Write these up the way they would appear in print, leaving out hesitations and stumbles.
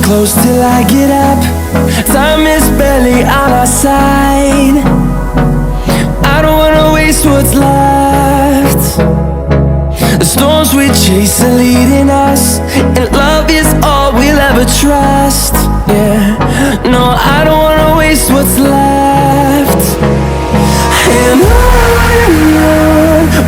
Close till I get up. Time is barely on our side. I don't wanna waste what's left. The storms we chase are leading us, and love is all we'll ever trust. Yeah, no, I don't wanna waste what's left. And on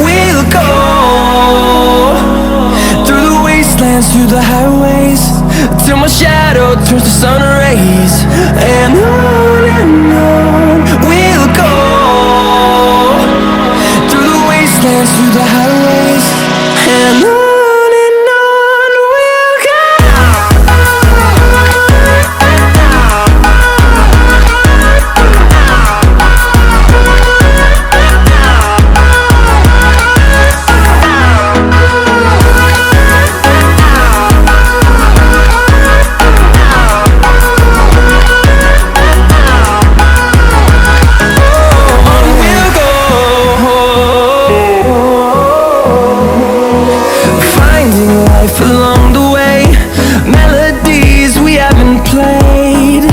we'll go, through the wastelands, through the highways, till my shadow turns to sun rays. And on we'll go, through the wastelands, through the highways, and on we'll go. Along the way, melodies we haven't played.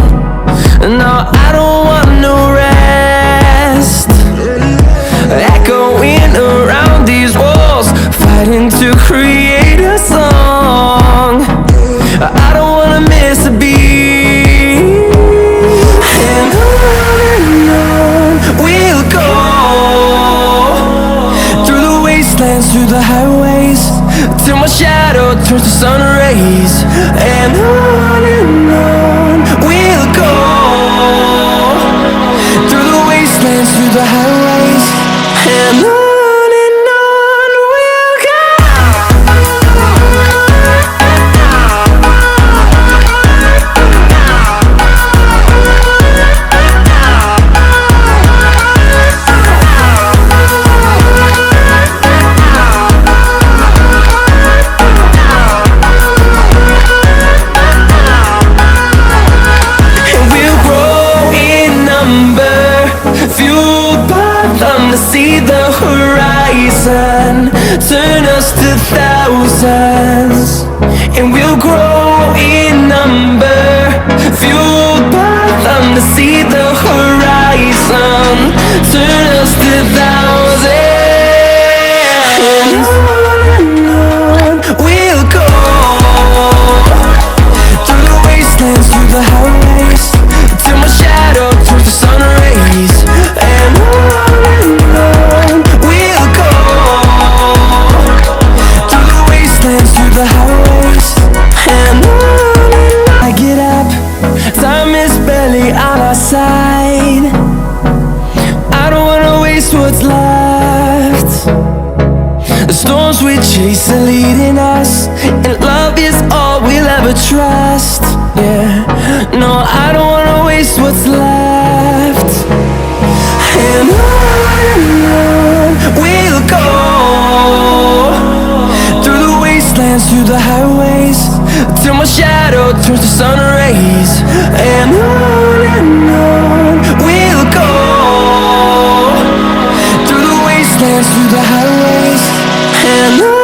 No, I don't want no rest. Echoing around these walls, fighting to create a song. I don't wanna miss a beat. And on we'll go, through the wastelands, through the highways, till my shadow turns to sun rays. And on we'll go, through the wastelands, through the highways, and on we'll go. See the horizon turn us to thousands, and we'll grow in number, fueled by them to see the horizon turn us to thousands. And on we'll go, through the wastelands, through the highways, till my shadow turns to sun rays. And we'll go, through the wastelands, through the highways, and on I get up. Time is barely on our side. I don't wanna waste what's left. The storms we chase are leading us, and love is all we'll ever trust. Yeah, no, I don't wanna waste what's left. And on we'll go, through the wastelands, through the highways, till my shadow turns to sun rays. And on we'll go, through the wastelands, through the highways, and on.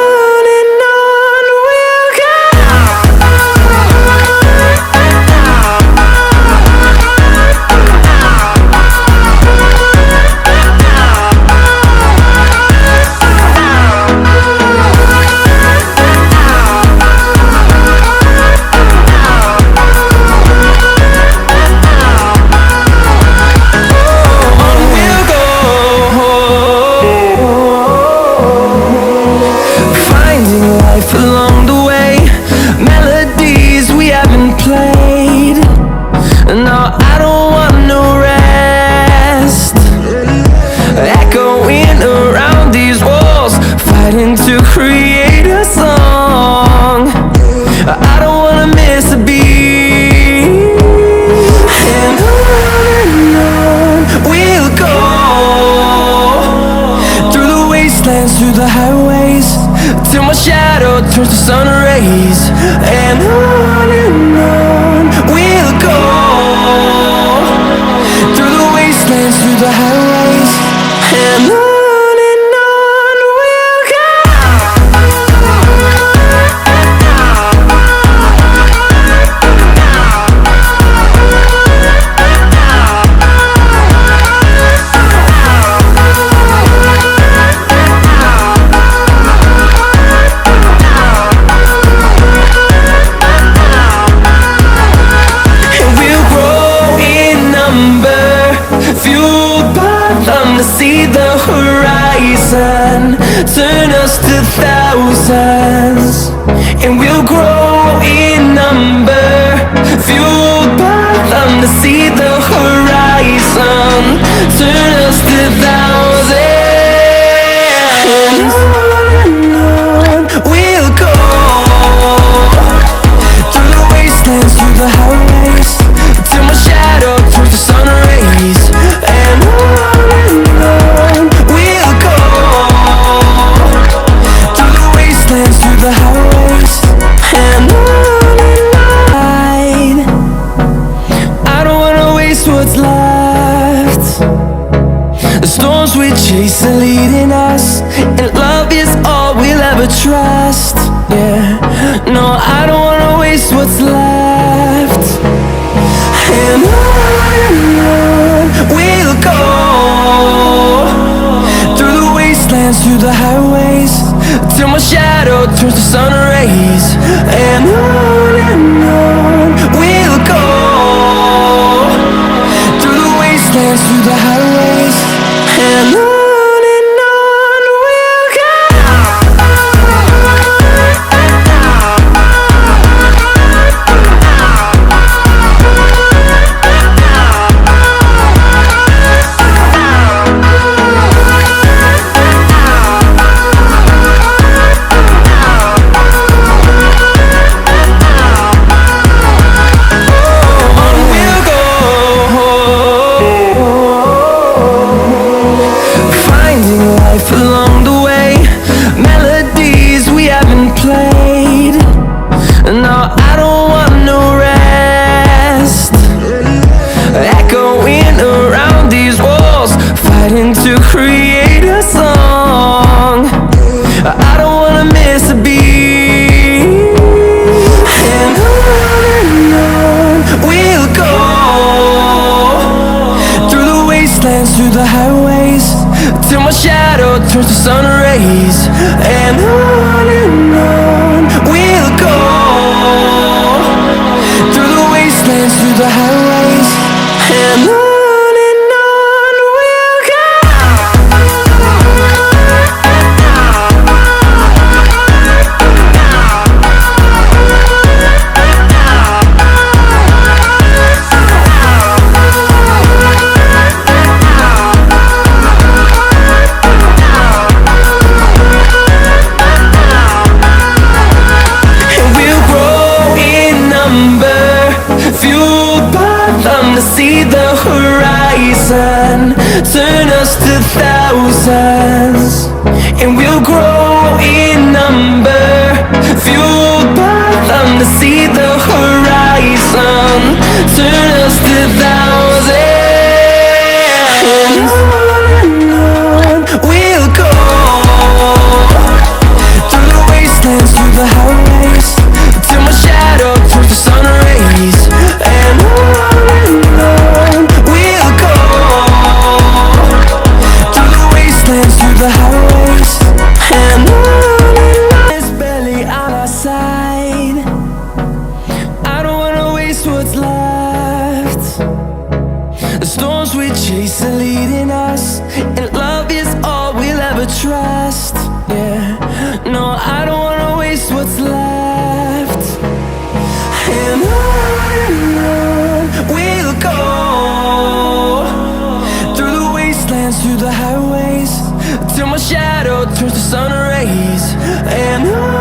chasing, leading us, and love is all we'll ever trust. Yeah, no, I don't wanna waste what's left. And on we'll go, through the wastelands, through the highways, till my shadow turns to sun rays. And on we'll go, through the wastelands, through the highways, and on. Along the way, melodies we haven't played. No, I don't want no rest. Echoing around these walls, fighting to create a song. I don't wanna miss a beat. And on we'll go, through the wastelands, through the highways, till my shadow turns to sun rays. And on we'll go, through the wastelands, through the highways, and on we'll go. To see the horizon turn us to thousands, and we'll grow in number, fueled by them. To see the horizon turn us to thousands, and on we'll go, through the wastelands, through the highways, till my shadow turns to sun rays. And on we'll go, through the wastelands, through the highways, and on is barely on our side. I don't wanna waste what's left. The storms we chase are leading us, and love is all we'll ever trust. Yeah, no, I don't wanna waste what's left. And on we'll go, through the wastelands, through the highways, till my shadow turns to sun rays. And on